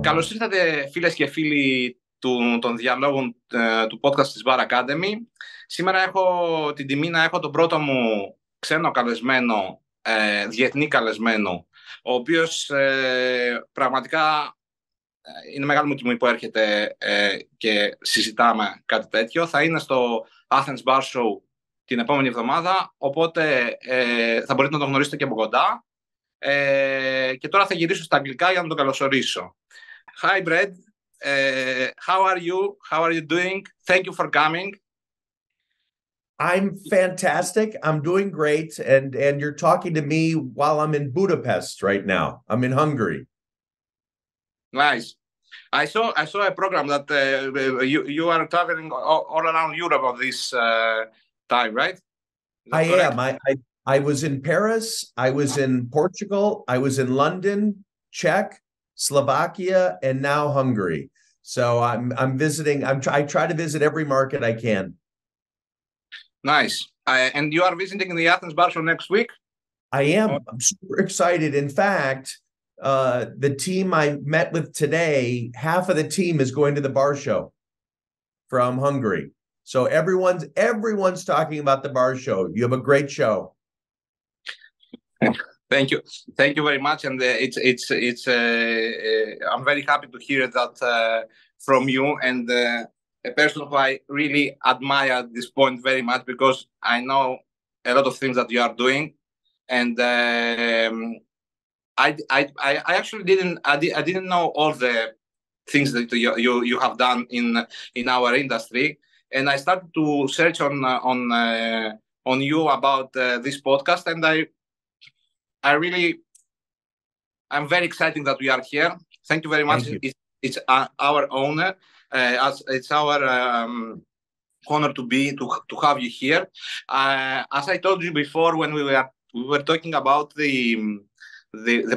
Καλώς ήρθατε φίλες και φίλοι των διαλόγων του podcast της Bar Academy. Σήμερα έχω την τιμή να έχω τον πρώτο μου ξένο καλεσμένο, διεθνή καλεσμένο, ο οποίος πραγματικά είναι μεγάλη μου τιμή που έρχεται και συζητάμε κάτι τέτοιο. Θα είναι στο Athens Bar Show την επόμενη εβδομάδα, οπότε θα μπορείτε να τον γνωρίσετε και από κοντά. Και τώρα θα γυρίσω στα αγγλικά για να τον καλωσορίσω. Hi Brett, how are you? How are you doing? Thank you for coming. I'm fantastic. I'm doing great. And you're talking to me while I'm in Budapest right now. I'm in Hungary. Nice. I saw a program that you are traveling all around Europe on this time, right? I am. I was in Paris. I was in Portugal. I was in London, Czech, Slovakia, and now Hungary. So I'm visiting. I try to visit every market I can. Nice. And you are visiting the Athens Bar Show next week? I am. I'm super excited. In fact, the team I met with today, half of the team is going to the bar show from Hungary. So everyone's talking about the bar show. You have a great show. Thank you very much. And I'm very happy to hear that from you, and a person who I really admire at this point very much, because I know a lot of things that you are doing, and I actually didn't know all the things that you have done in our industry, and I started to search on you about this podcast, and I'm very excited that we are here. Thank you very much. It's our honor. It's our honor to have you here. As I told you before, when we were talking about the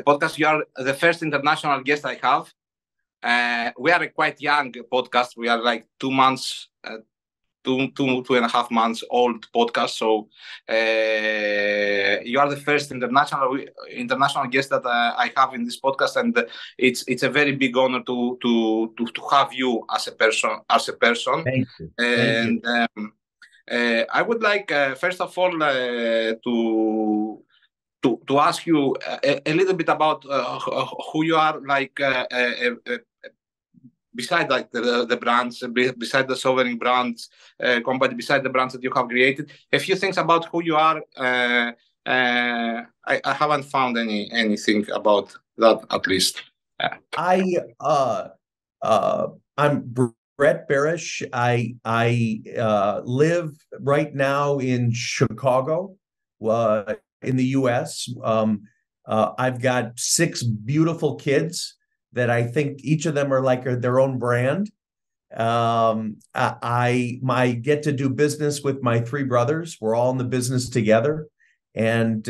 podcast, you are the first international guest I have. We are a quite young podcast. We are like 2 months, 2.5 months old podcast. So you are the first international guest that I have in this podcast, and it's a very big honor to have you as a person. Thank you. And I would like first of all to ask you a little bit about who you are, like beside like the brands, beside the sovereign brands company, beside the brands that you have created. A few things about who you are. I haven't found anything about that, at least. I'm Brett Bersih. I live right now in Chicago, in the U.S. I've got 6 beautiful kids that I think each of them are like their own brand. I get to do business with my 3 brothers. We're all in the business together. And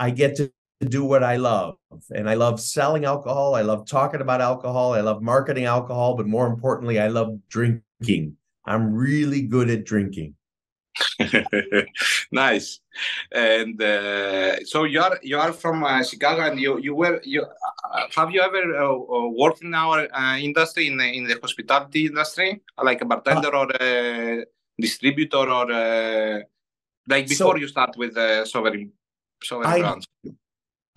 I get to do what I love. And I love selling alcohol. I love talking about alcohol. I love marketing alcohol. But more importantly, I love drinking. I'm really good at drinking. Nice. And so you are from Chicago, and you have you ever worked in our industry, in the hospitality industry, like a bartender or a distributor, or like before you start with sovereign brands?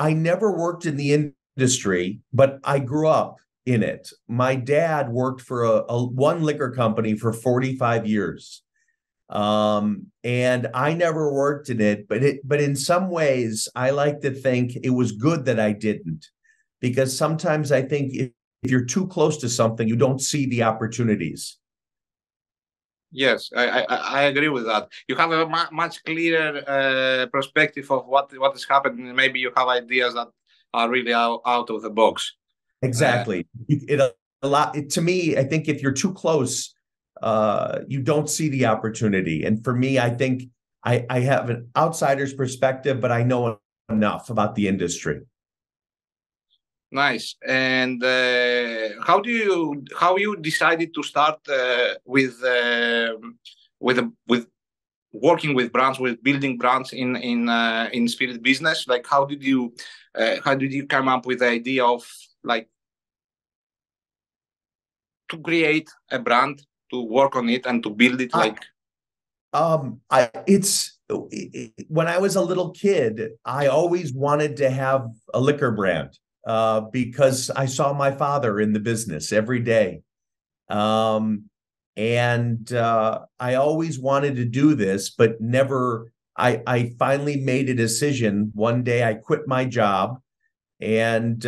I never worked in the industry, but I grew up in it. My dad worked for one liquor company for 45 years. And I never worked in it, but in some ways I like to think it was good that I didn't, because sometimes I think if you're too close to something, you don't see the opportunities. Yes, I agree with that. You have a much clearer perspective of what is happening. Maybe you have ideas that are really out of the box. Exactly. To me, I think if you're too close, you don't see the opportunity. And for me, I think I have an outsider's perspective, but I know enough about the industry. Nice. And how you decided to start with working with brands, with building brands in spirit business? Like, how did you come up with the idea of like to create a brand, to work on it, and to build it? When I was a little kid, I always wanted to have a liquor brand because I saw my father in the business every day. I always wanted to do this, but never, I finally made a decision. One day I quit my job and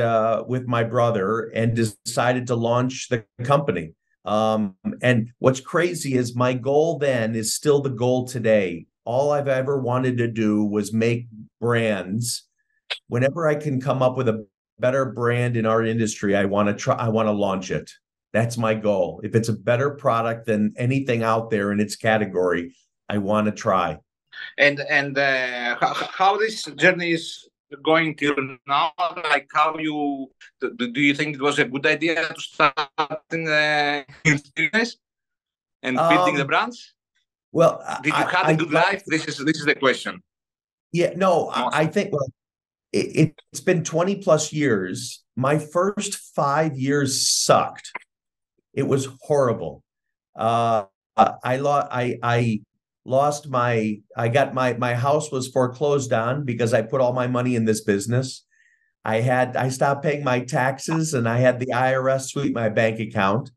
with my brother and decided to launch the company. And what's crazy is my goal then is still the goal today. All I've ever wanted to do was make brands. Whenever I can come up with a better brand in our industry, I want to launch it. That's my goal. If it's a better product than anything out there in its category, I want to try. And how this journey is going till now? Like, how do you think it was a good idea to start in business and building the brands? Well, did you have a good life? This is the question. Yeah, no, I think it's been 20 plus years. My first 5 years sucked. It was horrible. My house was foreclosed on because I put all my money in this business. I stopped paying my taxes and I had the IRS sweep my bank account.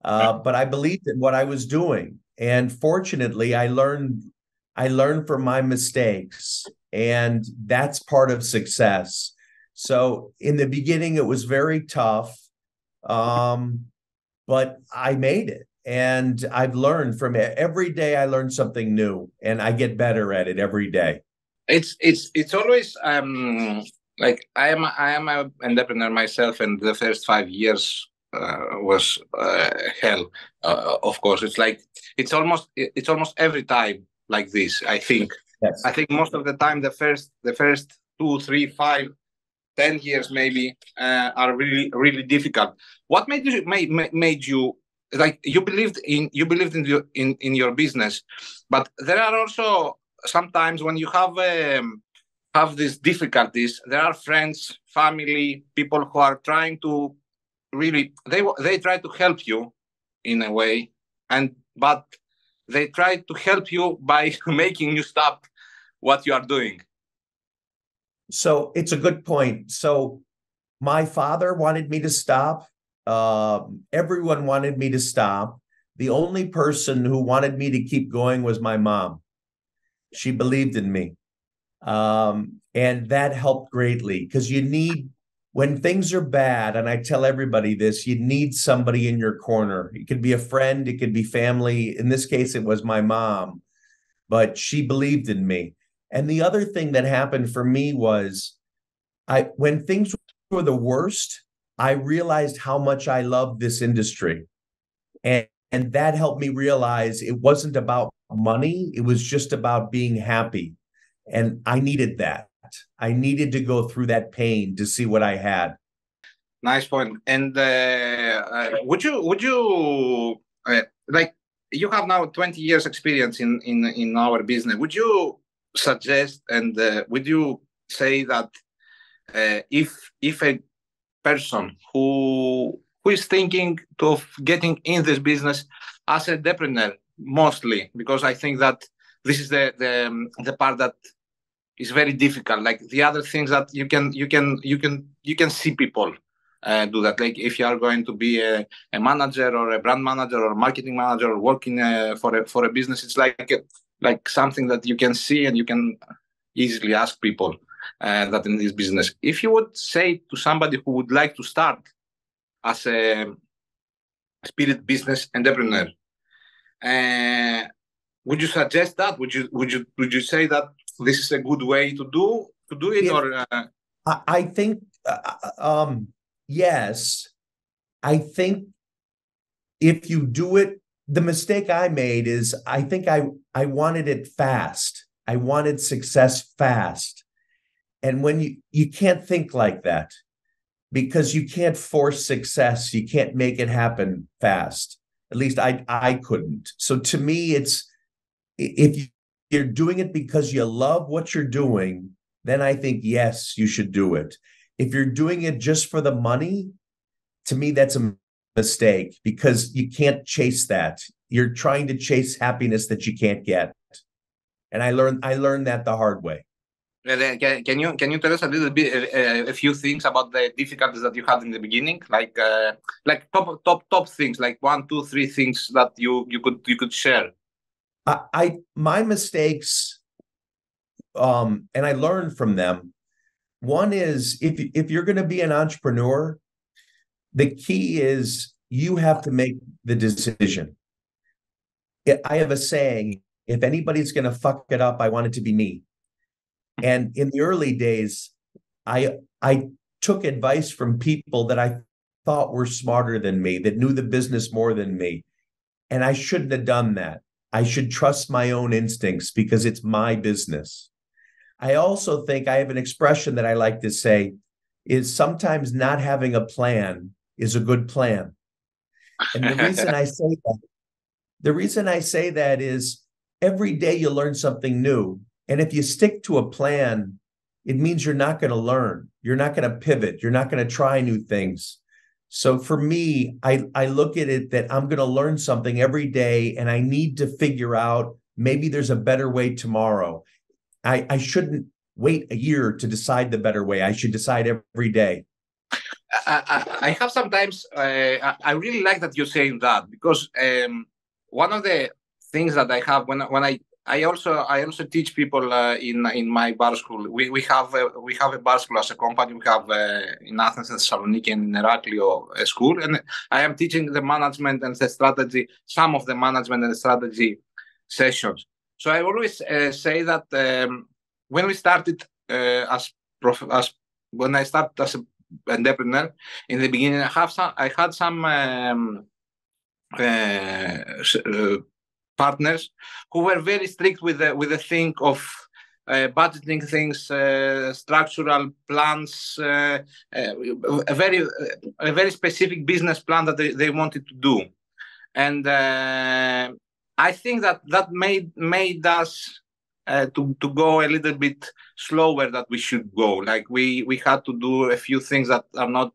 But I believed in what I was doing. And fortunately, I learned from my mistakes, and that's part of success. So in the beginning, it was very tough, but I made it. And I've learned from it. Every day I learn something new, and I get better at it every day. It's always like I am an entrepreneur myself, and the first 5 years was hell. Of course, it's almost every time like this. I think. Yes. I think most of the time the first 2, 3, 5, 10 years maybe are really difficult. What made you like you believed in your business, but there are also sometimes when you have these difficulties, there are friends, family, people who are trying to really they try to help you in a way, but they try to help you by making you stop what you are doing. So it's a good point. So my father wanted me to stop. Everyone wanted me to stop. The only person who wanted me to keep going was my mom. She believed in me. And that helped greatly because when things are bad, and I tell everybody this, you need somebody in your corner. It could be a friend, it could be family. In this case, it was my mom, but she believed in me. And the other thing that happened for me was when things were the worst, I realized how much I loved this industry. And that helped me realize it wasn't about money. It was just about being happy. And I needed that. I needed to go through that pain to see what I had. Nice point. And would you like you have now 20 years experience in our business? Would you suggest and would you say that if a person who is thinking of getting in this business as an entrepreneur, mostly because I think that this is the part that is very difficult. Like the other things that you can see people do that. Like if you are going to be a manager or a brand manager or a marketing manager or working for a business, it's like something that you can see and you can easily ask people that in this business. If you would say to somebody who would like to start as a spirit business entrepreneur, would you suggest that? Would you say that this is a good way to do it? Or I think yes. I think if you do it, the mistake I made is I think I wanted it fast. I wanted success fast. And when you can't think like that because you can't force success. You can't make it happen fast. At least I couldn't. So to me, it's if you're doing it because you love what you're doing, then I think, yes, you should do it. If you're doing it just for the money, to me, that's a mistake because you can't chase that. You're trying to chase happiness that you can't get. And I learned that the hard way. Can you tell us a little bit a few things about the difficulties that you had in the beginning, like top things, like 1, 2, 3 things that you could share? My mistakes, and I learned from them. One is if you're going to be an entrepreneur, the key is you have to make the decision. I have a saying: if anybody's going to fuck it up, I want it to be me. And in the early days, I took advice from people that I thought were smarter than me, that knew the business more than me. And I shouldn't have done that. I should trust my own instincts because it's my business. I also think I have an expression that I like to say is sometimes not having a plan is a good plan. And the reason I say that is every day you learn something new. And if you stick to a plan, it means you're not going to learn. You're not going to pivot. You're not going to try new things. So for me, I look at it that I'm going to learn something every day, and I need to figure out maybe there's a better way tomorrow. I shouldn't wait a year to decide the better way. I should decide every day. I have sometimes, I really like that you're saying that, because one of the things that I have when I also teach people in my bar school. We have a bar school as a company. We have in Athens and Thessaloniki and in Heraklion a school, and I am teaching the management and the strategy, some of the management and the strategy sessions. So I always say that when we started when I started as an entrepreneur in the beginning, I had some partners who were very strict with the thing of budgeting things, structural plans, a very specific business plan that they wanted to do, and I think that made us to go a little bit slower than we should go. Like we had to do a few things that are not.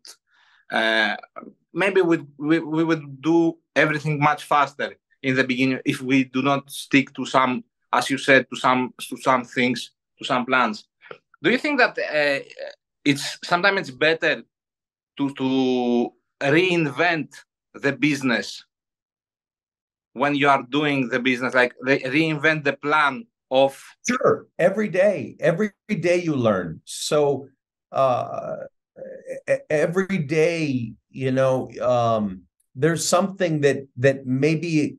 Maybe we would do everything much faster in the beginning if we do not stick to some, as you said, to some things, to some plans. Do you think that sometimes it's better to reinvent the business when you are doing the business, like reinvent the plan of? Sure. Every day you learn. So every day, there's something that maybe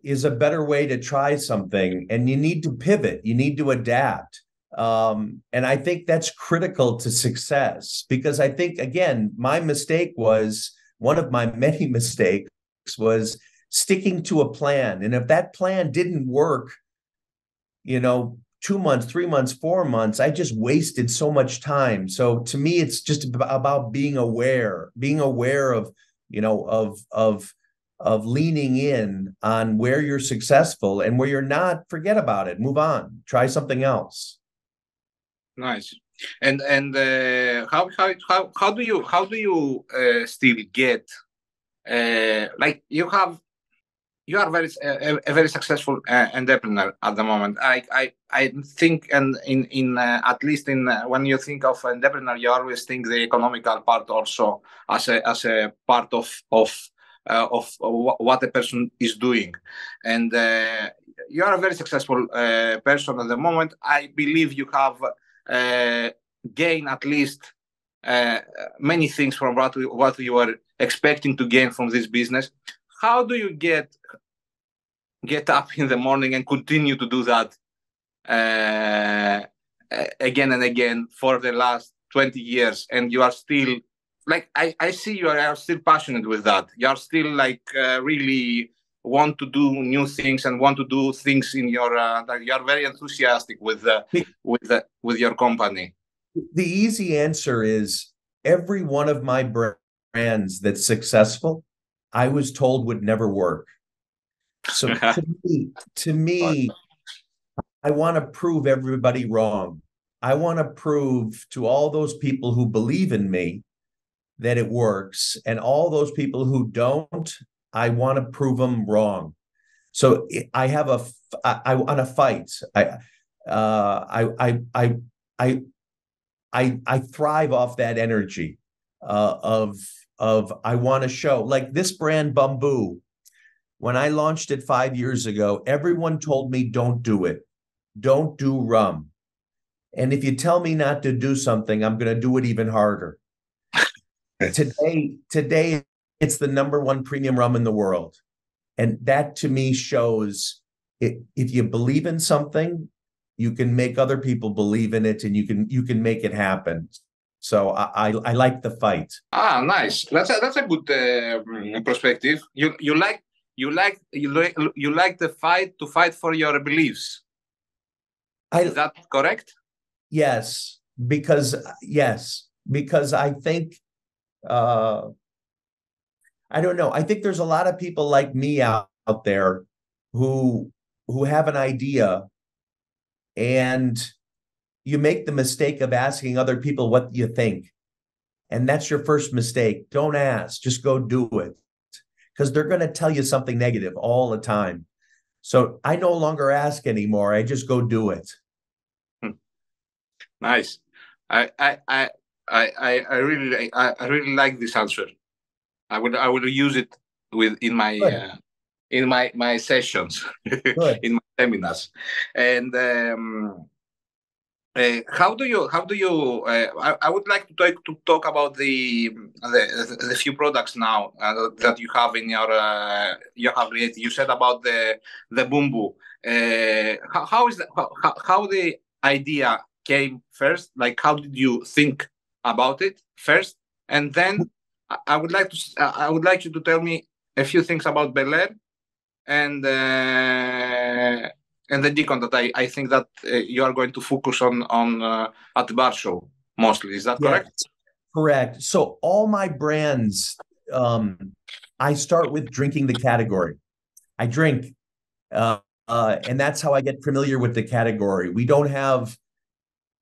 is a better way to try something, and you need to pivot, you need to adapt. And I think that's critical to success, because I think, again, my mistake was, one of my many mistakes was sticking to a plan. And if that plan didn't work, 2 months, 3 months, 4 months, I just wasted so much time. So to me, it's just about being aware of leaning in on where you're successful, and where you're not, forget about it, move on, try something else. Nice. And how do you still get like you are a very successful entrepreneur at the moment. I think, and in at least in when you think of entrepreneur, you always think the economical part also as a part of what a person is doing, and you are a very successful person at the moment. I believe you have gained at least many things from what you were expecting to gain from this business. How do you get up in the morning and continue to do that again and again for the last 20 years, and you are still, like, I see you are still passionate with that. You are still like really want to do new things and want to do things in your. You are very enthusiastic with your company. The easy answer is every one of my brands that's successful, I was told would never work. So to me, I want to prove everybody wrong. I want to prove to all those people who believe in me that it works. And all those people who don't, I want to prove them wrong. So I want to fight. I thrive off that energy of I want to show, like this brand Bamboo. When I launched it 5 years ago, everyone told me, don't do it. Don't do rum. And if you tell me not to do something, I'm going to do it even harder. Today, it's the #1 premium rum in the world. And that to me shows if you believe in something, you can make other people believe in it, and you can make it happen. So I like the fight. Nice. That's a good perspective. You like the fight to fight for your beliefs. Is that correct? Yes, because I think I don't know. I think there's a lot of people like me out there who have an idea, and you make the mistake of asking other people what you think. And that's your first mistake. Don't ask, just go do it. Because they're going to tell you something negative all the time. So I no longer ask anymore. I just go do it. Nice. I really like this answer. I will use it in my sessions, in my seminars. And how do you? I would like to talk about the few products now that you have in your created. You said about the Bumbu. How is that? How the idea came first? Like, how did you think about it first? And then I would like you to tell me a few things about Bel Air and the Deacon that I think that you are going to focus on at the bar show mostly. Is that correct? Yes, correct. So all my brands, I start with drinking the category. I drink, and that's how I get familiar with the category. We don't have,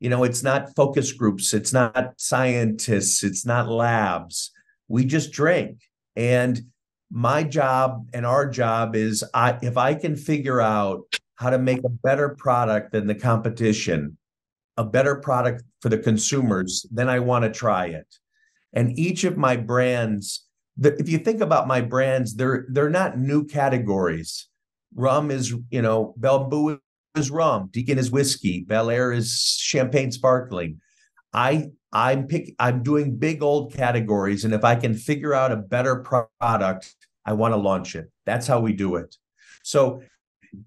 it's not focus groups. It's not scientists. It's not labs. We just drink. And my job and our job is if I can figure out how to make a better product than the competition, a better product for the consumers, then I want to try it. And each of my brands, if you think about my brands, they're not new categories. Rum is, Bamboo is rum, Deacon is whiskey, Bel Air is champagne sparkling. I'm doing big old categories, and if I can figure out a better product, I want to launch it. That's how we do it. So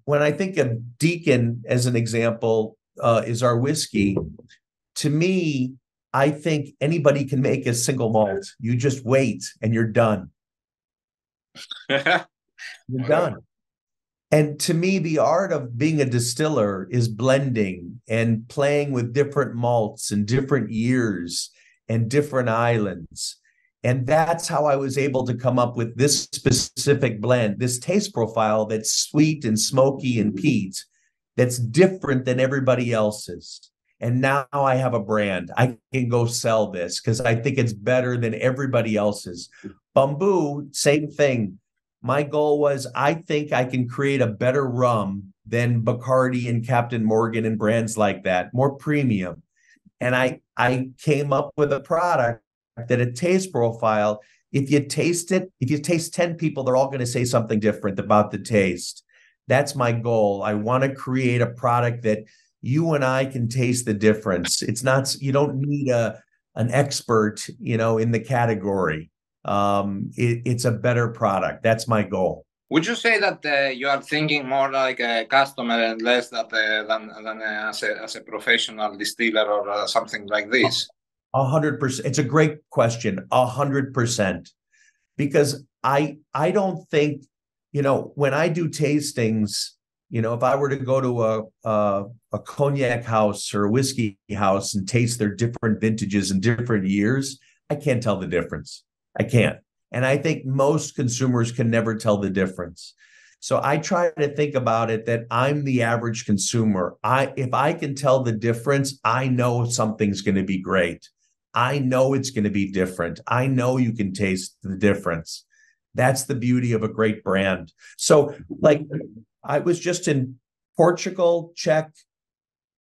when I think of Deacon as an example, is our whiskey. To me, I think anybody can make a single malt. You just wait and you're done. You're done. And to me, the art of being a distiller is blending and playing with different malts and different years and different islands. And that's how I was able to come up with this specific blend, this taste profile that's sweet and smoky and peat, that's different than everybody else's. And now I have a brand. I can go sell this because I think it's better than everybody else's. Bamboo, same thing. My goal was, I think I can create a better rum than Bacardi and Captain Morgan and brands like that, more premium. And I came up with a product that a taste profile, if you taste 10 people, they're all going to say something different about the taste. That's my goal. I want to create a product that you and I can taste the difference. It's not, you don't need an expert, in the category. It's a better product. That's my goal. Would you say that you are thinking more like a customer and less than as a professional distiller or something like this? 100%. It's a great question. 100%. Because I don't think, when I do tastings, if I were to go to a cognac house or a whiskey house and taste their different vintages and different years, I can't tell the difference. I can't. And I think most consumers can never tell the difference. So I try to think about it that I'm the average consumer. If I can tell the difference, I know something's going to be great. I know it's going to be different. I know you can taste the difference. That's the beauty of a great brand. So, like, I was just in Portugal, Czech,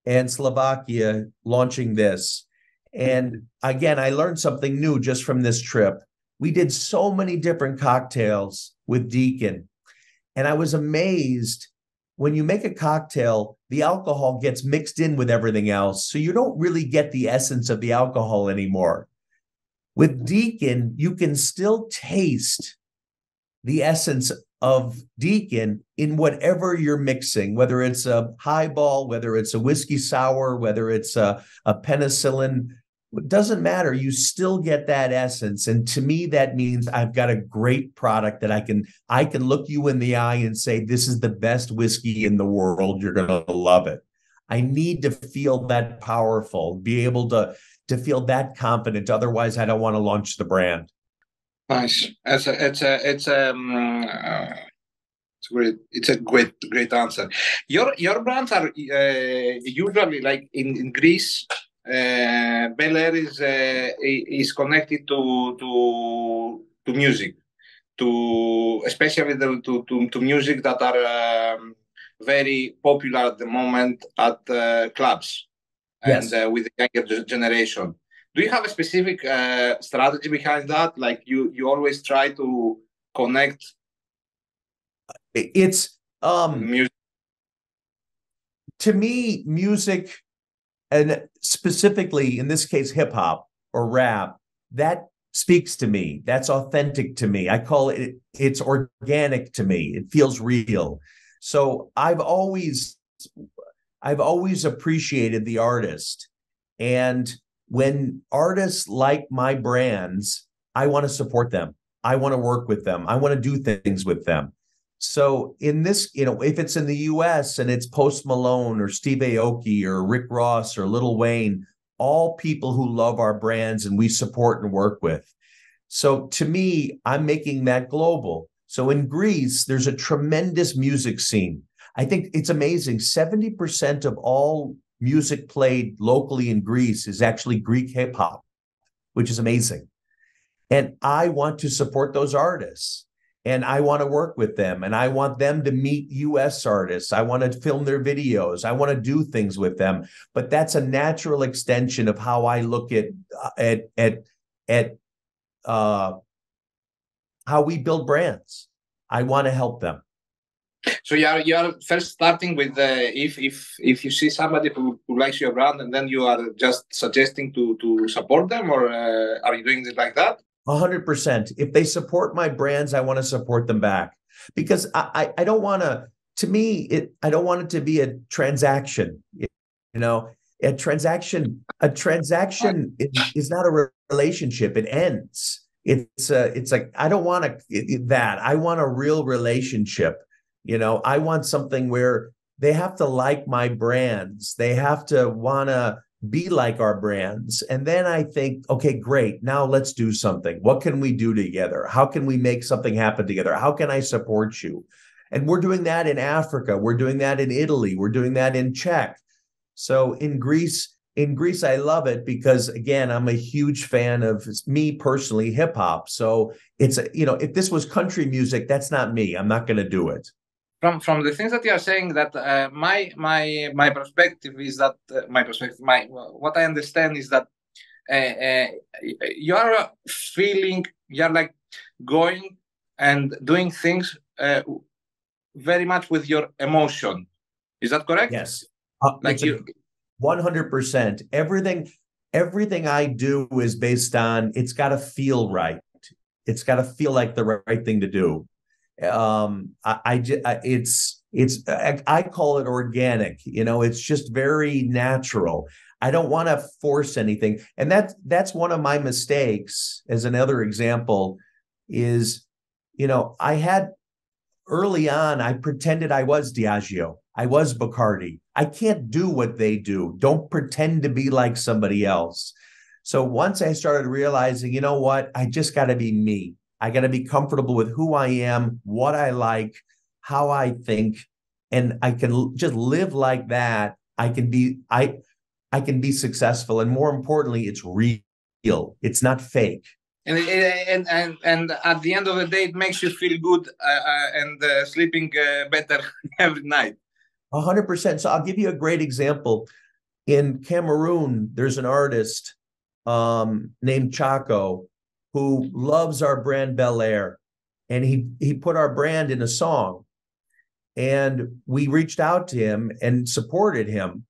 and Slovakia launching this. And again, I learned something new just from this trip. We did so many different cocktails with Deacon. And I was amazed when you make a cocktail, the alcohol gets mixed in with everything else. So you don't really get the essence of the alcohol anymore. With Deacon, you can still taste the essence of Deacon in whatever you're mixing, whether it's a highball, whether it's a whiskey sour, whether it's a penicillin. It doesn't matter. You still get that essence. And to me, that means I've got a great product that I can look you in the eye and say, this is the best whiskey in the world. You're going to love it. I need to feel that powerful, be able to feel that confident. Otherwise, I don't want to launch the brand. Nice. It's a great answer. Your brands are usually like in Greece. Bel Air is connected to music, especially to music that are very popular at the moment at clubs. Yes. And with the younger generation. Do you have a specific strategy behind that? Like you always try to connect. It's music. To me, music, and specifically in this case, hip hop or rap, that speaks to me. That's authentic to me. I call it, it's organic to me. It feels real. So I've always appreciated the artist. And when artists like my brands, I want to support them. I want to work with them. I want to do things with them. So in this, if it's in the US and it's Post Malone or Steve Aoki or Rick Ross or Lil Wayne, all people who love our brands and we support and work with. So to me, I'm making that global. So in Greece, there's a tremendous music scene. I think it's amazing. 70% of all music played locally in Greece is actually Greek hip hop, which is amazing. And I want to support those artists. And I want to work with them, and I want them to meet US artists. I want to film their videos. I want to do things with them. But that's a natural extension of how I look at how we build brands. I want to help them. So you are first starting with if you see somebody who likes your brand, and then you are just suggesting to support them, or are you doing it like that? 100%. If they support my brands, I want to support them back, because I don't want to me, I don't want it to be a transaction. A transaction is not a relationship. It ends. It's like, I don't want that. I want a real relationship. I want something where they have to like my brands. They have to want to be like our brands. And then I think, okay, great. Now let's do something. What can we do together? How can we make something happen together? How can I support you? And we're doing that in Africa. We're doing that in Italy. We're doing that in Czech. So in Greece, I love it because, again, I'm a huge fan of, me personally, hip hop. So it's, if this was country music, that's not me. I'm not going to do it. From the things that you are saying, that my perspective is that what I understand is that you are feeling, you are like going and doing things very much with your emotion. Is that correct? Yes. Like you, 100%. Everything I do is based on, it's got to feel right. It's got to feel like the right thing to do. I call it organic. It's just very natural. I don't want to force anything. And that's one of my mistakes. As another example is, I had early on, I pretended I was Diageo. I was Bacardi. I can't do what they do. Don't pretend to be like somebody else. So once I started realizing, you know what, I just got to be me. I got to be comfortable with who I am, what I like, how I think, and I can just live like that. I can be successful. And more importantly, it's real. real. It's not fake. And at the end of the day, it makes you feel good and sleeping better every night. 100%. So I'll give you a great example. In Cameroon, there's an artist named Chaco who loves our brand Bel Air. And he put our brand in a song. And we reached out to him and supported him.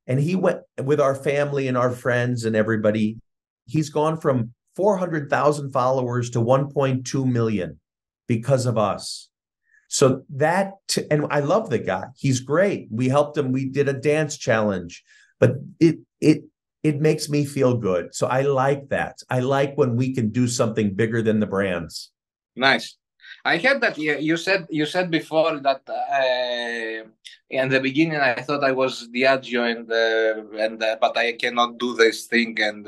And he went with our family and our friends and everybody. He's gone from 400,000 followers to 1.2 million because of us. So and I love the guy. He's great. We helped him. We did a dance challenge, but it makes me feel good. So I like that. I like when we can do something bigger than the brands. Nice. I heard that you said before that in the beginning I thought I was Diageo but I cannot do this thing. And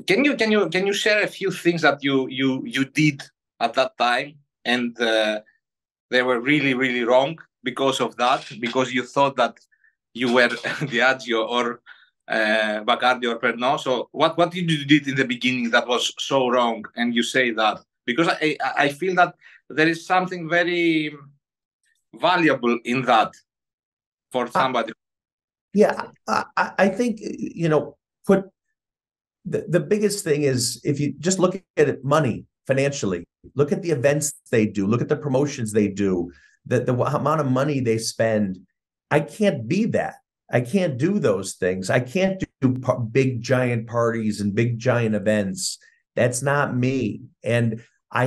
can you share a few things that you did at that time and they were really, really wrong because of that, because you thought that you were Diageo or Bacardi or Pernod? So what did you did in the beginning that was so wrong, and you say that? Because I feel that there is something very valuable in that for somebody. I think, put the biggest thing is if you just look at it, money financially, look at the events they do, look at the promotions they do, the amount of money they spend. I can't be that. I can't do those things. I can't do big giant parties and big giant events. That's not me. And I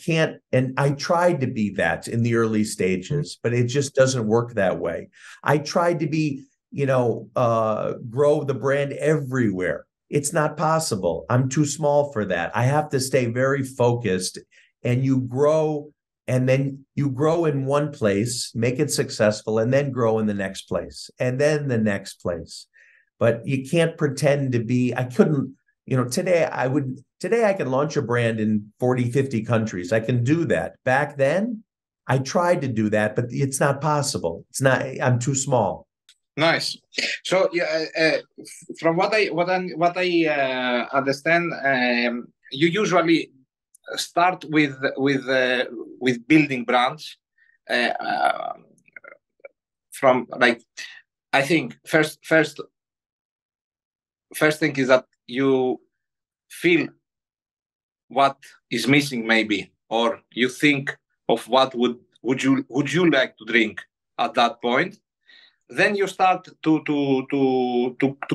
can't, and I tried to be that in the early stages, but it just doesn't work that way. I tried to be, grow the brand everywhere. It's not possible. I'm too small for that. I have to stay very focused, and you grow, and then you grow in one place, make it successful, and then grow in the next place, and then the next place. But you can't pretend to be, I couldn't, today I can launch a brand in 40, 50 countries. I can do that. Back then, I tried to do that, but it's not possible. I'm too small. Nice. So from what I understand, you usually start with building brands from, like, I think first thing is that you feel what is missing, maybe, or you think of what would you like to drink at that point. Then you start to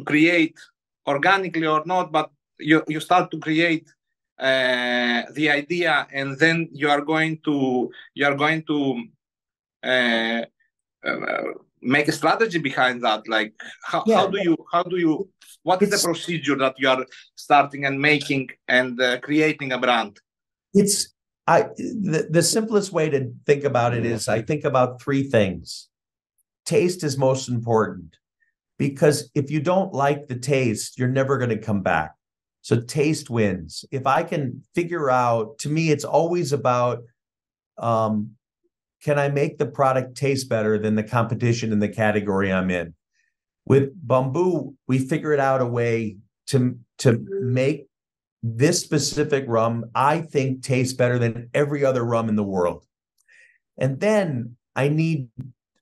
create, organically or not, but you start to create the idea, and then you are going to make a strategy behind that. Like how do you what is the procedure that you are starting and making and creating a brand? The simplest way to think about it is I think about three things. Taste is most important, because if you don't like the taste, you're never going to come back. So taste wins. If I can figure out, to me, it's always about, can I make the product taste better than the competition in the category I'm in? With Bamboo, we figured out a way to make this specific rum, I think, taste better than every other rum in the world. And then I need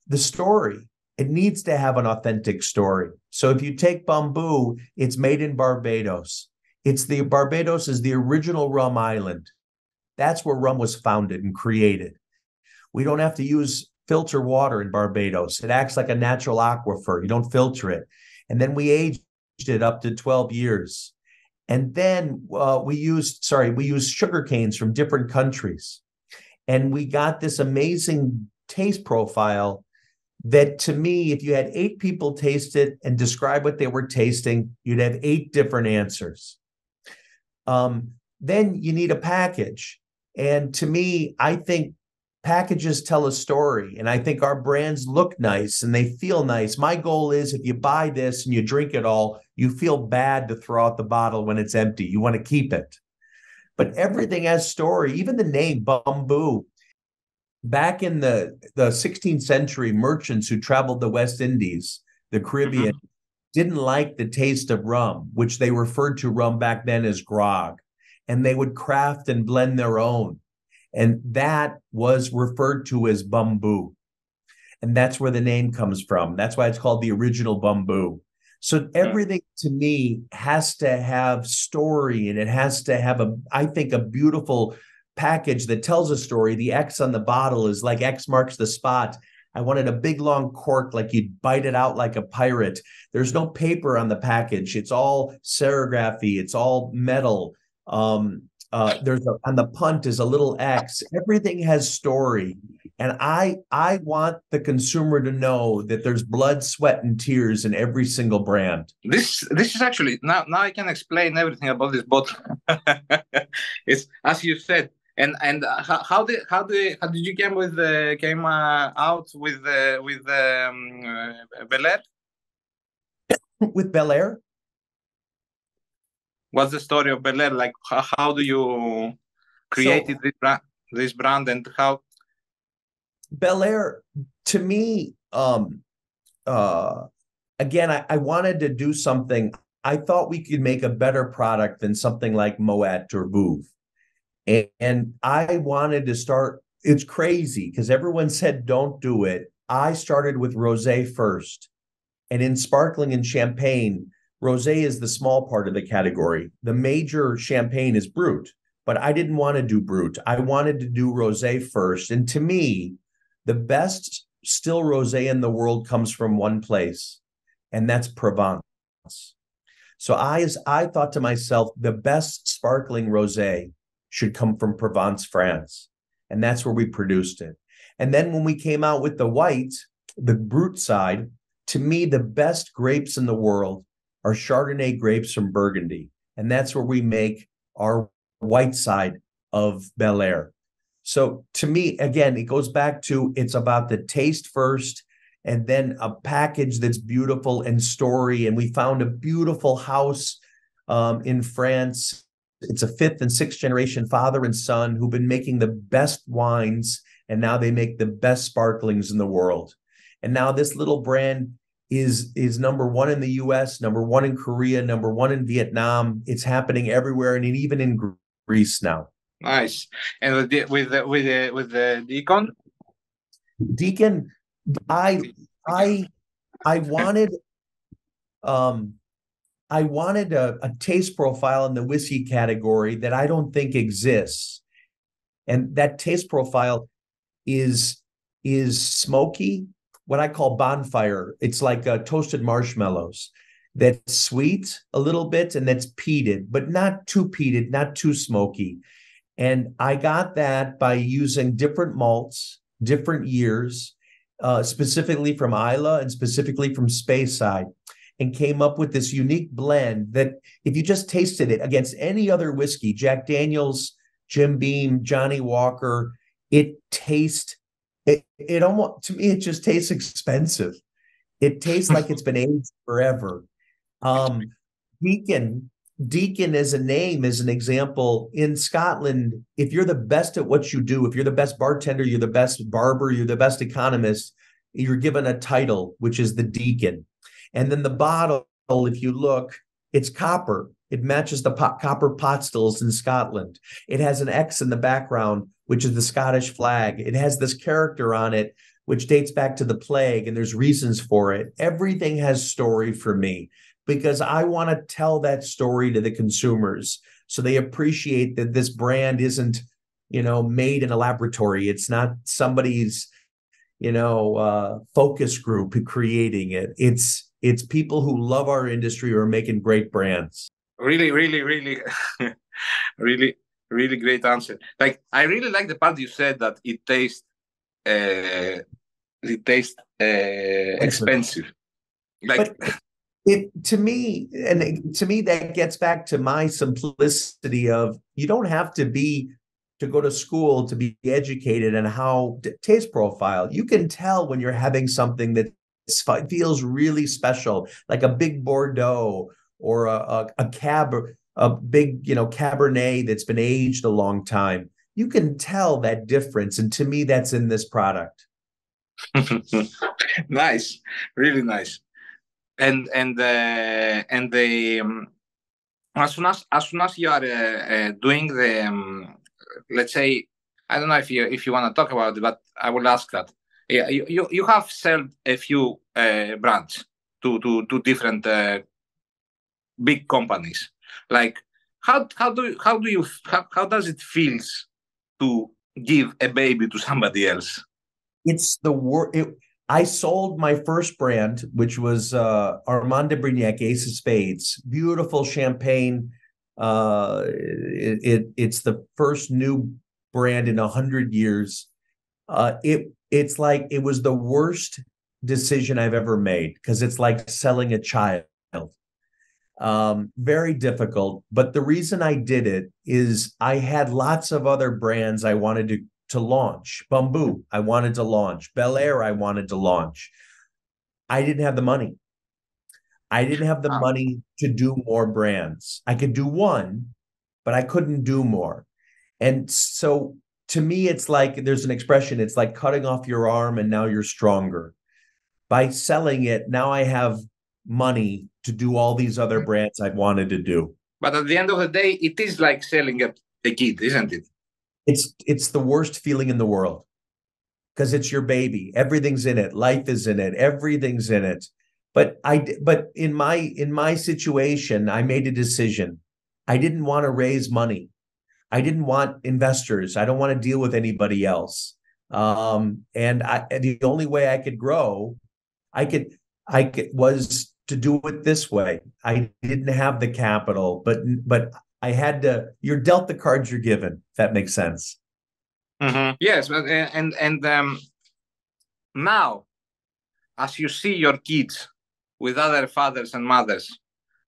the story. It needs to have an authentic story. So if you take Bamboo, it's made in Barbados. Barbados is the original rum island. That's where rum was founded and created. We don't have to use filter water in Barbados. It acts like a natural aquifer. You don't filter it. And then we aged it up to 12 years. And then we used sugar canes from different countries. And we got this amazing taste profile that, to me, if you had 8 people taste it and describe what they were tasting, you'd have 8 different answers. Then you need a package. And to me, I think packages tell a story. And I think our brands look nice and they feel nice. My goal is, if you buy this and you drink it all, you feel bad to throw out the bottle when it's empty. You want to keep it. But everything has story. Even the name Bamboo. Back in the 16th century, merchants who traveled the West Indies, the Caribbean, didn't like the taste of rum, which they referred to rum back then as grog, and they would craft and blend their own. And that was referred to as bamboo. And that's where the name comes from. That's why it's called the original bamboo. So everything to me has to have story, and it has to have I think, a beautiful package that tells a story. The X on the bottle is like X marks the spot. I wanted a big long cork, like you'd bite it out like a pirate. There's no paper on the package. It's all serigraphy. It's all metal. On the punt is a little X. Everything has story. And I want the consumer to know that there's blood, sweat, and tears in every single brand. This is actually now I can explain everything about this bottle. It's as you said. And how did you came out with Bel Air? With Bel Air? What's the story of Bel Air? Like, how do you create this brand, and how? Bel Air, to me, again, I wanted to do something. I thought we could make a better product than something like Moet or Veuve. And I wanted to start, it's crazy because everyone said don't do it. I started with rosé first. And in sparkling and champagne, rosé is the small part of the category. The major champagne is Brut, but I didn't want to do Brut. I wanted to do rosé first. And to me, the best still rosé in the world comes from one place, and that's Provence. So I thought to myself, the best sparkling rosé should come from Provence, France. And that's where we produced it. And then when we came out with the white, the Brut side, to me, the best grapes in the world are Chardonnay grapes from Burgundy. And that's where we make our white side of Bel Air. So to me, again, it goes back to, it's about the taste first, and then a package that's beautiful and story. And we found a beautiful house in France. It's a 5th and 6th generation father and son who've been making the best wines, and now they make the best sparklings in the world. And now this little brand is number 1 in the US, number 1 in Korea, number 1 in Vietnam. It's happening everywhere, and even in Greece now. Nice. And with the Deacon? Deacon, I wanted a taste profile in the whiskey category that I don't think exists. And that taste profile is smoky, what I call bonfire. It's like toasted marshmallows. That's sweet a little bit, and that's peated, but not too peated, not too smoky. And I got that by using different malts, different years, specifically from Islay and specifically from Speyside, and came up with this unique blend that if you just tasted it against any other whiskey, Jack Daniels, Jim Beam, Johnny Walker, it almost, to me, it just tastes expensive. It tastes like it's been aged forever. Deacon as a name, as an example, in Scotland, if you're the best at what you do, if you're the best bartender, you're the best barber, you're the best economist, you're given a title, which is the Deacon. And then the bottle, if you look, it's copper. It matches the copper pot stills in Scotland. It has an X in the background, which is the Scottish flag. It has this character on it, which dates back to the plague, and there's reasons for it. Everything has story for me, because I want to tell that story to the consumers so they appreciate that this brand isn't, made in a laboratory. It's not somebody's, focus group creating it. It's people who love our industry who are making great brands. Really, really, really, really, really great answer. Like, I really like the part you said that it tastes expensive. Like. To me, that gets back to my simplicity of, you don't have to go to school to be educated in how taste profile. You can tell when you're having something that feels really special, like a big Bordeaux or a big, Cabernet that's been aged a long time. You can tell that difference. And to me, that's in this product. Nice. Really nice. as soon as you are doing the let's say, I don't know if you want to talk about it, but I will ask that. You have sold a few brands to different big companies. Like how does it feels to give a baby to somebody else? It's the word. I sold my first brand, which was Armand de Brignac, Ace of Spades, beautiful champagne. It's the first new brand in 100 years. It's like it was the worst decision I've ever made, because it's like selling a child. Very difficult. But the reason I did it is I had lots of other brands I wanted to launch. Bamboo, I wanted to launch. Bel Air, I wanted to launch. I didn't have the money. I didn't have the money to do more brands. I could do one, but I couldn't do more. And so to me, it's like, there's an expression, it's like cutting off your arm and now you're stronger. By selling it, now I have money to do all these other brands I wanted to do. But at the end of the day, it is like selling a kid, isn't it? It's the worst feeling in the world, because it's your baby. Everything's in it. Life is in it. Everything's in it. But in my situation, I made a decision. I didn't want to raise money. I didn't want investors. I don't want to deal with anybody else. And the only way I could grow, was to do it this way. I didn't have the capital, but I had to. You're dealt the cards you're given. If that makes sense. Mm-hmm. Yes, and now, as you see your kids with other fathers and mothers,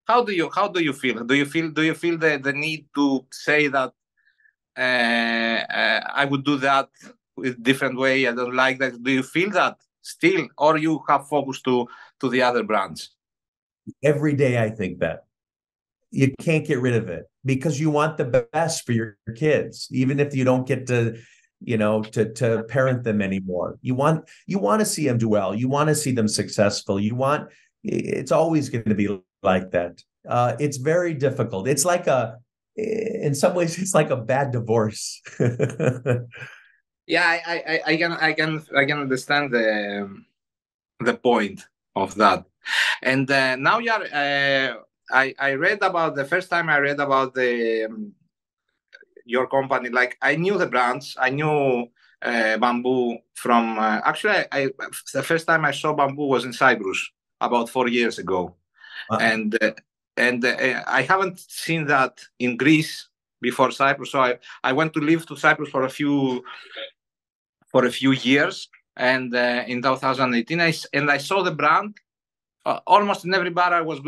how do you feel? Do you feel the need to say that I would do that with different way? I don't like that. Do you feel that still, or you have focused to the other brands? Every day I think that. You can't get rid of it, because you want the best for your kids, even if you don't get to, to parent them anymore. You want to see them do well. You want to see them successful. It's always going to be like that. It's very difficult. It's like in some ways, it's like a bad divorce. Yeah, I can understand the point of that. And now you are. I read about the first time I read about your company. Like, I knew the brands. I knew Bamboo from. Actually, the first time I saw Bamboo was in Cyprus about 4 years ago, and I haven't seen that in Greece before Cyprus. So I went to live to Cyprus for a few years, and in 2018, I saw the brand. Almost in every bar I was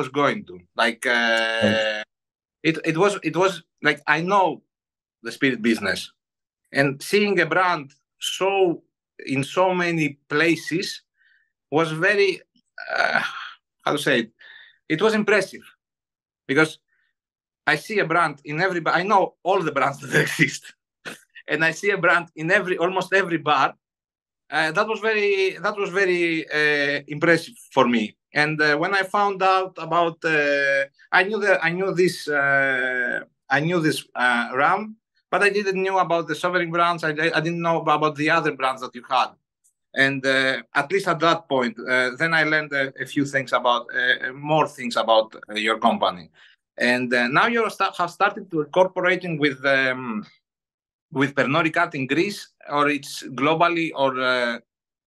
going to. Like it was like, I know the spirit business, and seeing a brand in so many places was very how to say it. It was impressive, because I see a brand in every bar. I know all the brands that exist, and I see a brand in almost every bar. That was very impressive for me. And when I found out about, I knew this RAM, but I didn't know about the sovereign brands. I didn't know about the other brands that you had. And at least at that point, then I learned a few things more things about your company. And now you have started to incorporating with Pernod Ricard in Greece, or it's globally, or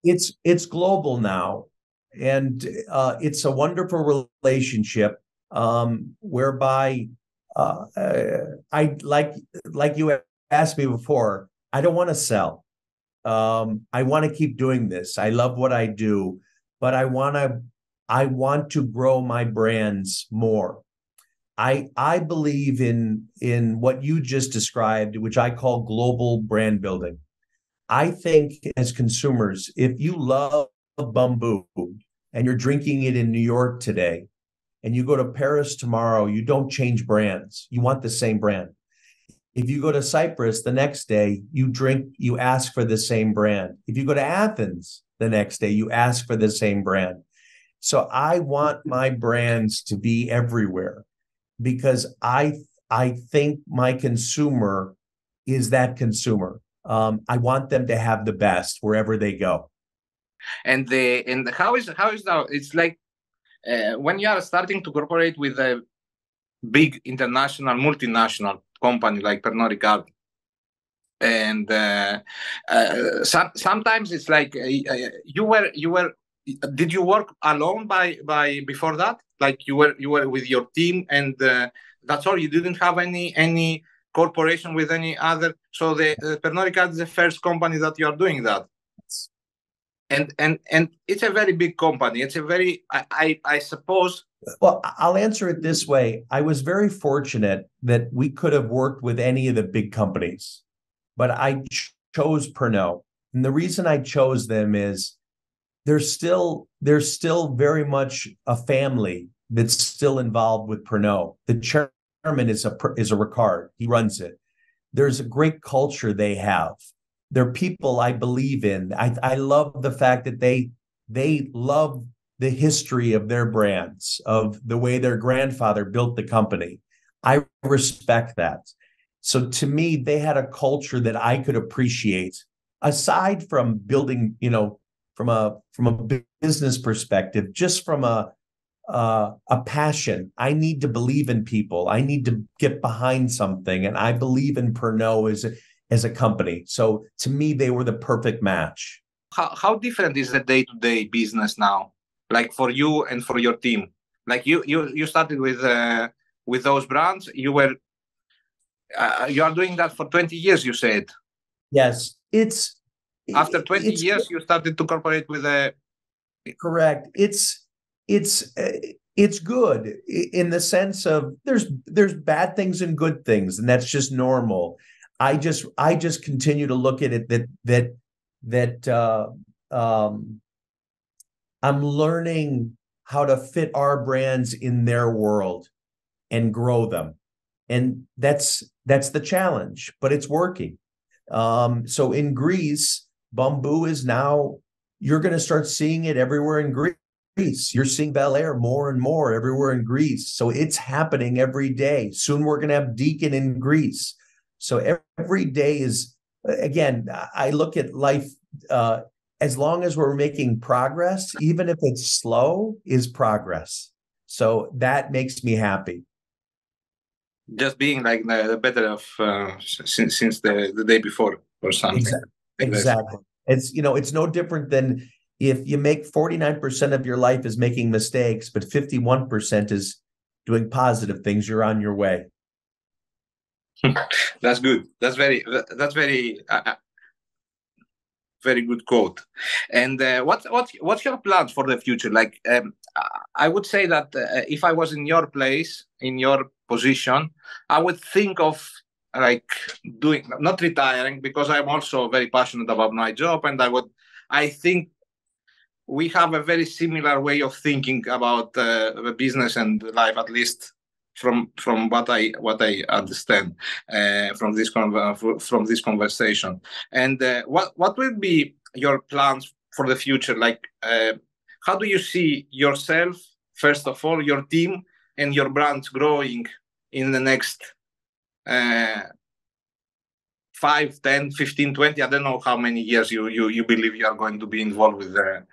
it's global now, and it's a wonderful relationship, whereby I like you asked me before. I don't want to sell. I want to keep doing this. I love what I do, but I want to grow my brands more. I believe in what you just described, which I call global brand building. I think as consumers, if you love Bamboo and you're drinking it in New York today, and you go to Paris tomorrow, you don't change brands. You want the same brand. If you go to Cyprus the next day, you ask for the same brand. If you go to Athens the next day, you ask for the same brand. So I want my brands to be everywhere because I think my consumer is that consumer. I want them to have the best wherever they go. And how is that? It's like when you are starting to cooperate with a big international, multinational company like Pernod Ricard, and sometimes it's like you were. Did you work alone by before that? Like you were with your team, and that's all. You didn't have any corporation with any other. So the Pernod Ricard is the first company that you are doing that. And it's a very big company. It's a very, I suppose. Well, I'll answer it this way. I was very fortunate that we could have worked with any of the big companies, but I chose Pernod. And the reason I chose them is there's still very much a family that's still involved with Pernod. The chairman is a Ricard. He runs it. There's a great culture they have. They're people I believe in. I love the fact that they love the history of their brands, of the way their grandfather built the company. I respect that. So to me, they had a culture that I could appreciate. Aside from building, from a business perspective, just from a passion. I need to believe in people. I need to get behind something, and I believe in Pernod as a company. So to me, they were the perfect match. How different is the day-to-day business now, like for you and for your team? Like you started with those brands. You are doing that for 20 years. You said. Yes, after 20 years you started to cooperate with a. Correct. It's good in the sense of there's bad things and good things, and that's just normal. I just continue to look at it that I'm learning how to fit our brands in their world and grow them. And that's the challenge, but it's working. So in Greece, Bamboo is now, you're going to start seeing it everywhere in Greece. You're seeing Bel Air more and more everywhere in Greece. So it's happening every day. Soon we're going to have Deacon in Greece. So every day is, again, I look at life, as long as we're making progress, even if it's slow, is progress. So that makes me happy. Just being like the better of since the day before or something. Exactly. It's no different than if you make 49% of your life is making mistakes, but 51% is doing positive things. You're on your way. That's good. That's very very good quote. And what's your plans for the future? Like, I would say that if I was in your place, in your position, I would think of like doing, not retiring, because I'm also very passionate about my job, and I think we have a very similar way of thinking about the business and life, at least from what I understand from this conversation. And what will be your plans for the future? Like, how do you see yourself, first of all, your team and your brands growing in the next 5, 10, 15, 20? I don't know how many years you believe you are going to be involved with that.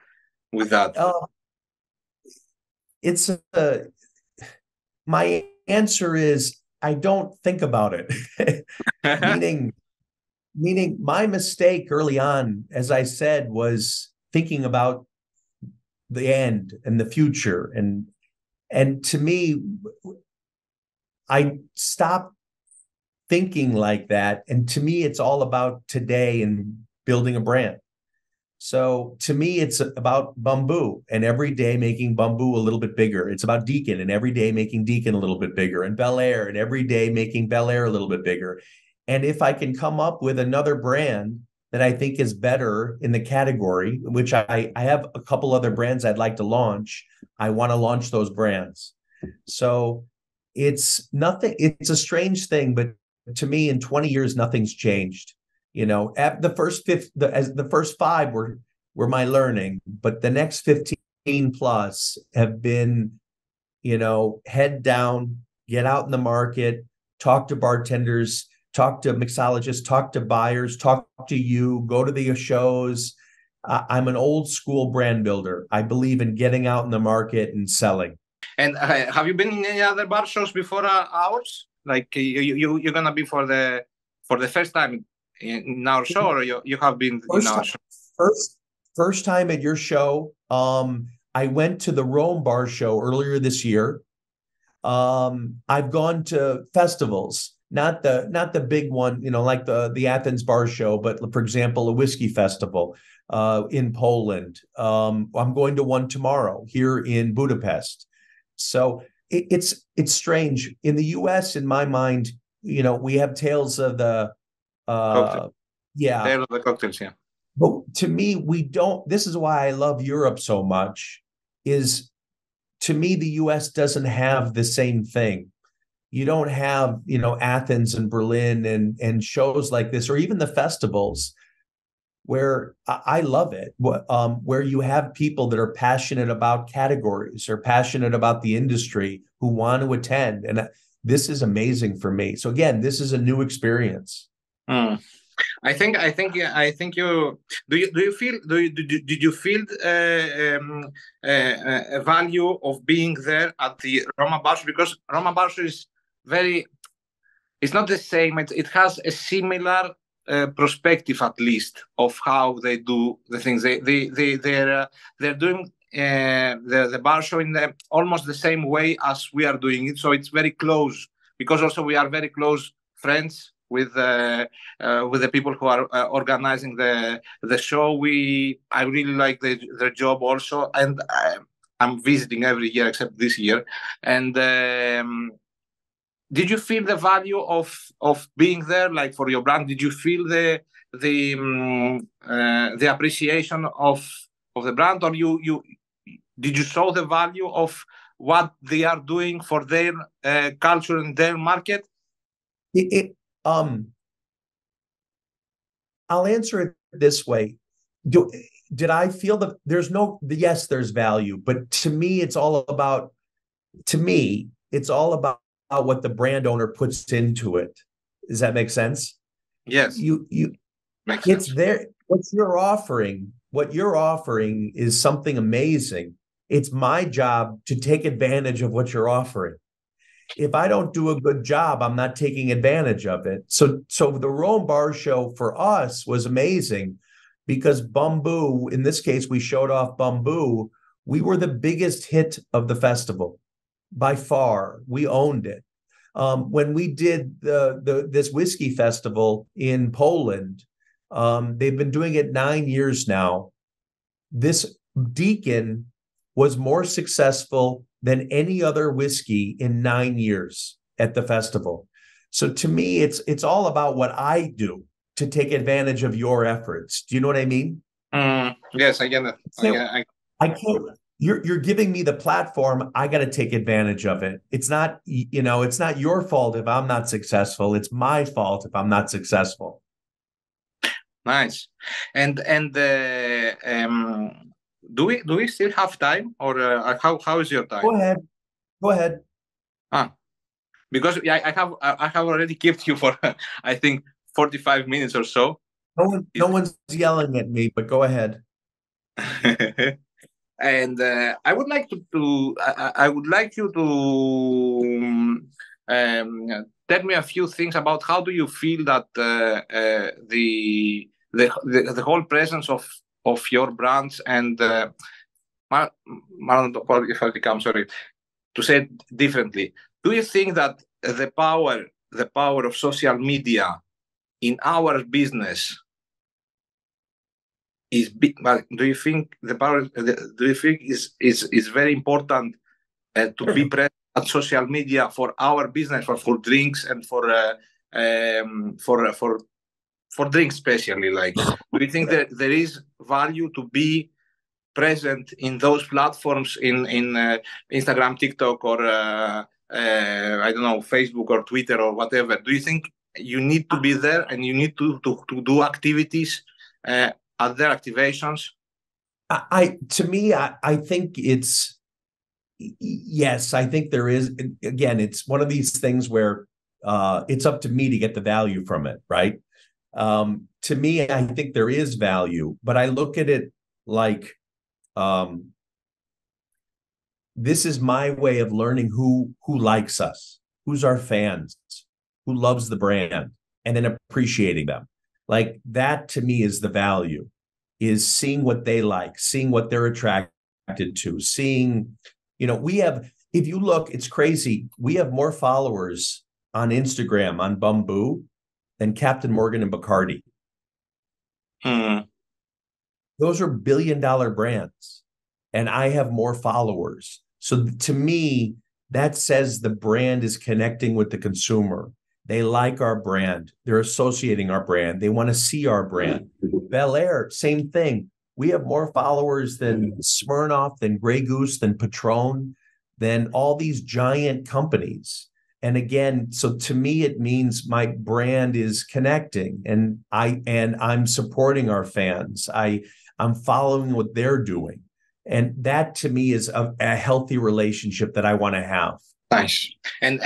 My answer is I don't think about it. meaning my mistake early on, as I said, was thinking about the end and the future. And to me, I stopped thinking like that. And to me, it's all about today and building a brand. So to me, it's about Bamboo and every day making Bamboo a little bit bigger. It's about Deacon and every day making Deacon a little bit bigger, and Bel Air and every day making Bel Air a little bit bigger. And if I can come up with another brand that I think is better in the category, which I have a couple other brands I'd like to launch, I want to launch those brands. So it's a strange thing, but to me, in 20 years, nothing's changed. At the first 5 were my learning, but the next 15 plus have been, head down, get out in the market, talk to bartenders, talk to mixologists, talk to buyers, talk to you, go to the shows. I'm an old school brand builder. I believe in getting out in the market and selling. And have you been in any other bar shows before ours? Like you're gonna be for the first time in our show, or you have been in our show? First time at your show. I went to the Rome Bar Show earlier this year. I've gone to festivals, not the big one, like the Athens Bar Show, but for example, a whiskey festival in Poland. I'm going to one tomorrow here in Budapest. So it's strange. In the US, in my mind, we have tales of the Tales of the cocktails, yeah. But to me, we don't. This is why I love Europe so much, is to me, the US doesn't have the same thing. You don't have, Athens and Berlin and shows like this, or even the festivals where I love it, where you have people that are passionate about categories or passionate about the industry who want to attend. And this is amazing for me. So again, this is a new experience. I think you did you feel a value of being there at the Roma Bar Show? Because Roma Bar Show is it's not the same. It has a similar perspective, at least, of how they do the things. They're doing the bar show in almost the same way as we are doing it. So it's very close, because also we are very close friends with the people who are organizing the show. I really like their job also, and I'm visiting every year except this year. And did you feel the value of being there, like for your brand? Did you feel the appreciation of the brand, or did you show the value of what they are doing for their culture and their market? I'll answer it this way. Did I feel that yes, there's value, but to me, it's all about what the brand owner puts into it. Does that make sense? Yes. Makes sense. It's there. What you're offering is something amazing. It's my job to take advantage of what you're offering. If I don't do a good job, I'm not taking advantage of it. So the Rome Bar Show for us was amazing, because Bamboo, in this case, we showed off Bamboo. We were the biggest hit of the festival by far. We owned it. When we did this whiskey festival in Poland, they've been doing it 9 years now. This Deacon was more successful than any other whiskey in 9 years at the festival. So to me, it's all about what I do to take advantage of your efforts. Do you know what I mean? Yes, I get it. I can't. You're giving me the platform. I got to take advantage of it. It's not, it's not your fault if I'm not successful. It's my fault if I'm not successful. Nice. And do we still have time, or how is your time? Go ahead. Because I have already kept you for I think 45 minutes or so. No one's yelling at me, but go ahead. And I would like you to tell me a few things about how do you feel that the whole presence of your brands and sorry to say it differently. Do you think that the power of social media in our business is big? Do you think is very important to be present at social media for our business, for drinks and for drinks especially? Like, do you think that there is value to be present in those platforms in Instagram, TikTok, or I don't know, Facebook or Twitter or whatever? Do you think you need to be there and you need to do activities at their activations? To me, I think it's, yes, I think there is. Again, it's one of these things where it's up to me to get the value from it, right? To me, I think there is value, but I look at it like, this is my way of learning who likes us, who's our fans, who loves the brand, and then appreciating them. Like that to me is the value, is seeing what they like, seeing what they're attracted to, seeing, we have, if you look, it's crazy. We have more followers on Instagram, on Bamboo, than Captain Morgan and Bacardi. Those are billion-dollar brands, and I have more followers. So to me, that says the brand is connecting with the consumer. They like our brand. They're associating our brand. They want to see our brand. Bel Air, same thing. We have more followers than Smirnoff, than Grey Goose, than Patron, than all these giant companies. And again, so to me, it means my brand is connecting, and I'm supporting our fans. I'm following what they're doing. And that to me is a healthy relationship that I want to have. Nice. And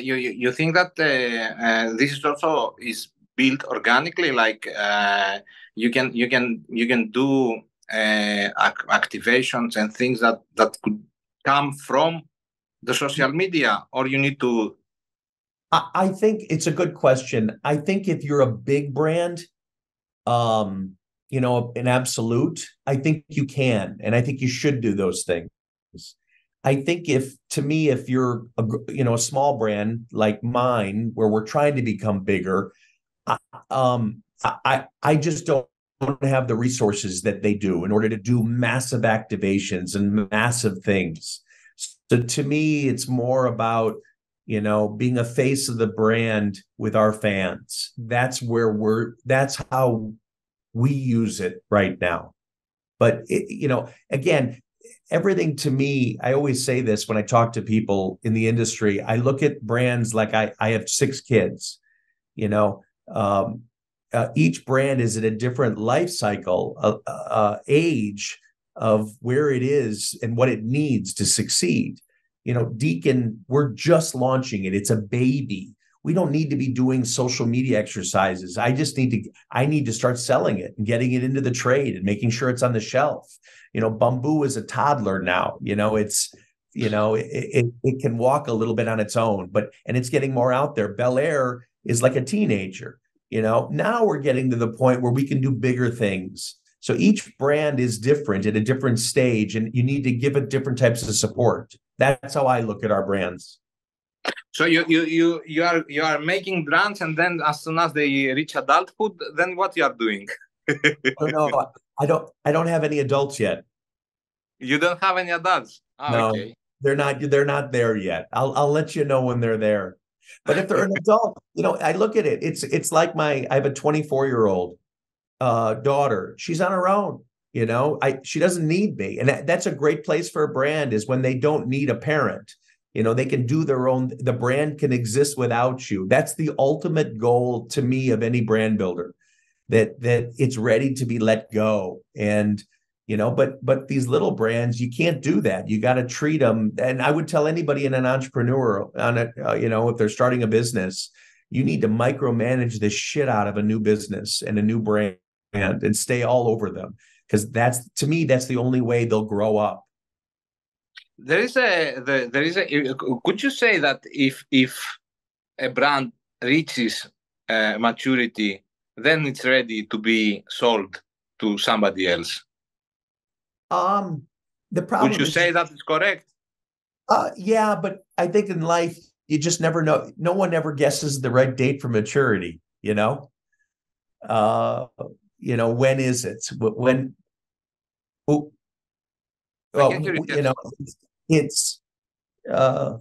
you think that this is also is built organically, like you can do activations and things that could come from the social media, or you need to? I think it's a good question. I think if you're a big brand, in absolute, I think you can, and I think you should do those things. I think if you're a small brand like mine, where we're trying to become bigger, I just don't have the resources that they do in order to do massive activations and massive things. So to me, it's more about, being a face of the brand with our fans. That's how we use it right now. But, again, everything to me, I always say this when I talk to people in the industry, I look at brands like I have 6 kids, each brand is at a different life cycle, age of where it is and what it needs to succeed. Deacon, we're just launching it. It's a baby. We don't need to be doing social media exercises. I need to start selling it and getting it into the trade and making sure it's on the shelf. Bamboo is a toddler now. It can walk a little bit on its own, and it's getting more out there. Bel Air is like a teenager. Now we're getting to the point where we can do bigger things. So each brand is different at a different stage, and you need to give it different types of support. That's how I look at our brands. So you are making brands, and then as soon as they reach adulthood, then what you are doing? Oh, no, I don't have any adults yet. You don't have any adults? No, okay. They're not there yet. I'll let you know when they're there. But if they're an adult, I look at it. It's like I have a 24-year-old daughter. She's on her own. She doesn't need me. And that's a great place for a brand, is when they don't need a parent. They can do their own, the brand can exist without you. That's the ultimate goal to me of any brand builder, that it's ready to be let go. And, but these little brands, you can't do that. You got to treat them. And I would tell anybody in an entrepreneur if they're starting a business, you need to micromanage the shit out of a new business and a new brand and stay all over them. Because to me, that's the only way they'll grow up. Could you say that if a brand reaches maturity, then it's ready to be sold to somebody else? The problem. Would you say that is correct? Yeah, but I think in life you just never know. No one ever guesses the right date for maturity. When is it? When? It's. I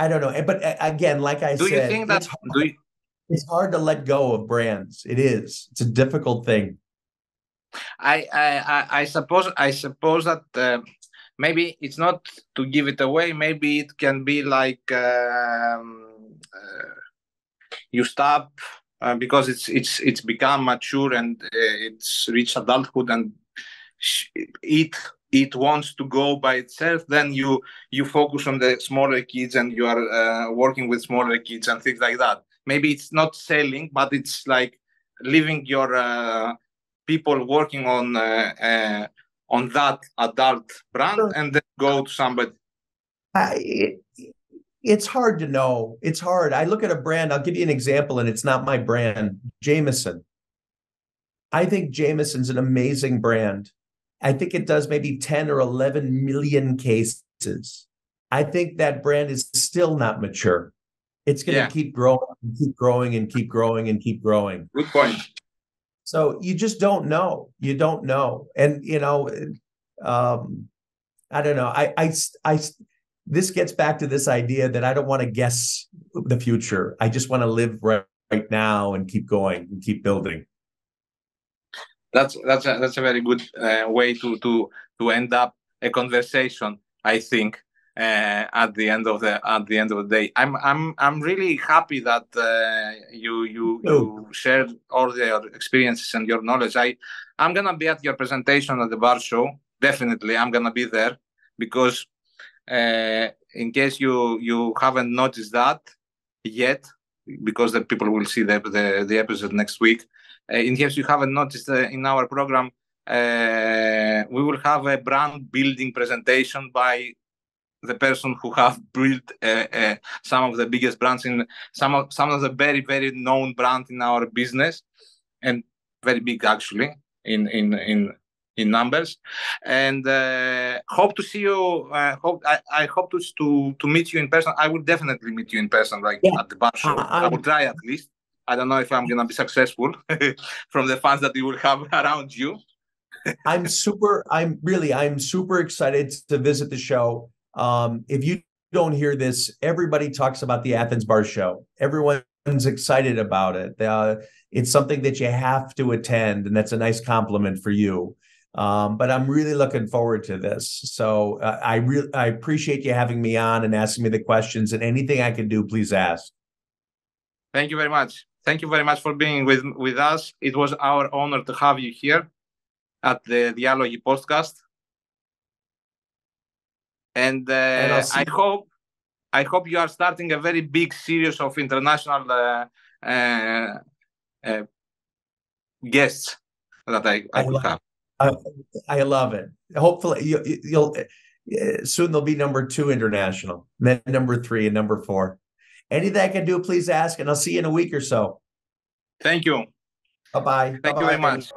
don't know. But again, like I said, you think that it's hard to let go of brands. It is. It's a difficult thing. I suppose that maybe it's not to give it away. Maybe it can be like you stop because it's become mature and it's reached adulthood, and it wants to go by itself, then you focus on the smaller kids and you are working with smaller kids and things like that. Maybe it's not selling, but it's like leaving your people working on that adult brand and then go to somebody. It's hard to know. It's hard. I look at a brand, I'll give you an example, and it's not my brand, Jameson. I think Jameson's an amazing brand. I think it does maybe 10 or 11 million cases. I think that brand is still not mature. It's going to keep growing and keep growing and keep growing and keep growing. Good point. So you just don't know. You don't know. And, you know, I don't know. This gets back to this idea that I don't want to guess the future. I just want to live right now and keep going and keep building. That's a very good way to end up a conversation, I think. At the end of the day, I'm really happy that you shared all your experiences and your knowledge. I'm gonna be at your presentation at the bar show. Definitely, I'm gonna be there because in case you haven't noticed that yet, because the people will see the episode next week. In case you haven't noticed, in our program, we will have a brand building presentation by the person who have built some of the biggest brands in some of the very, very known brands in our business, and very big actually in numbers. And hope to see you. I hope to meet you in person. I will definitely meet you in person, at the bar show. I will try at least. I don't know if I'm gonna be successful from the fans that you will have around you. I'm super excited to visit the show. If you don't hear this, everybody talks about the Athens Bar Show. Everyone's excited about it. It's something that you have to attend, and that's a nice compliment for you. But I'm really looking forward to this. So I appreciate you having me on and asking me the questions, and anything I can do, please ask. Thank you very much. Thank you very much for being with us. It was our honor to have you here at the Διάλογοι podcast. And I hope you are starting a very big series of international guests that I will have. I love it. Hopefully you'll soon there'll be number 2 international, then number 3 and number 4. Anything I can do, please ask, and I'll see you in a week or so. Thank you. Bye-bye. Thank you very much.